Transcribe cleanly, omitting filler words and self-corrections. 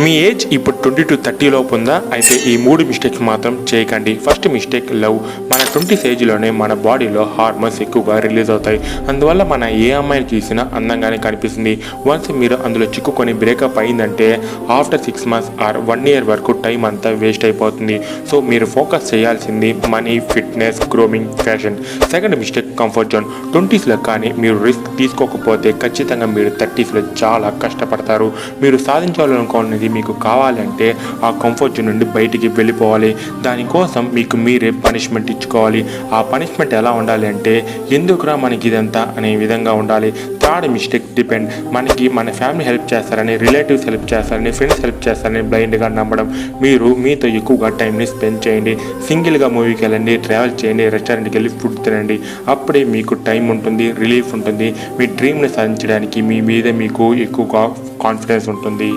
మీ age ఇప్పుడు 20 to 30 లోపు ఉందా? అయితే ఈ 3 మిస్టేక్స్ మాత్రం చేయకండి. First mistake love. మన 20s ఏజ్లోనే మన బాడీలో హార్మోన్స్ ఎక్కువగా రిలీజ్ అవుతాయి. అందువల్ల మన ఏ అమ్మాయిని చూసినా అందంగానే కనిపిస్తుంది. వన్స్ మీరు అందులో చిక్కుకొని బ్రేకప్ అయిందంటే ఆఫ్టర్ 6 months ఆర్ 1 year వరకు టైం అంతా వేస్ట్ అయిపోతుంది. సో మీరు ఫోకస్ చేయాల్సింది money, fitness, grooming, fashion. Second mistake comfort zone. 20sలో కానీ మీరు రిస్క్ తీసుకోకపోతే ఖచ్చితంగా మీరు 30sలో చాలా కష్టపడతారు. మీరు సాధించాలనుకున్నది మీకు కావాలంటే ఆ కంఫర్ట్ జోన్ నుండి బయటికి వెళ్ళిపోవాలి. దానికోసం మీకు మీరే పనిష్మెంట్ ఇచ్చుకోవాలి. ఆ పనిష్మెంట్ ఎలా ఉండాలి అంటే ఎందుకురా మనకి ఇదంతా అనే విధంగా ఉండాలి. Third mistake depend. మనకి మన ఫ్యామిలీ హెల్ప్ చేస్తారని, రిలేటివ్స్ హెల్ప్ చేస్తారని, ఫ్రెండ్స్ హెల్ప్ చేస్తారని బ్లైండ్గా నమ్మడం. మీరు మీతో ఎక్కువగా టైంని స్పెండ్ చేయండి. సింగిల్గా మూవీకి వెళ్ళండి, ట్రావెల్ చేయండి, రెస్టారెంట్కి వెళ్ళి ఫుడ్ తినండి. అప్పుడే మీకు టైం ఉంటుంది, రిలీఫ్ ఉంటుంది. మీ డ్రీమ్ని సాధించడానికి మీ మీద మీకు ఎక్కువగా కాన్ఫిడెన్స్ ఉంటుంది.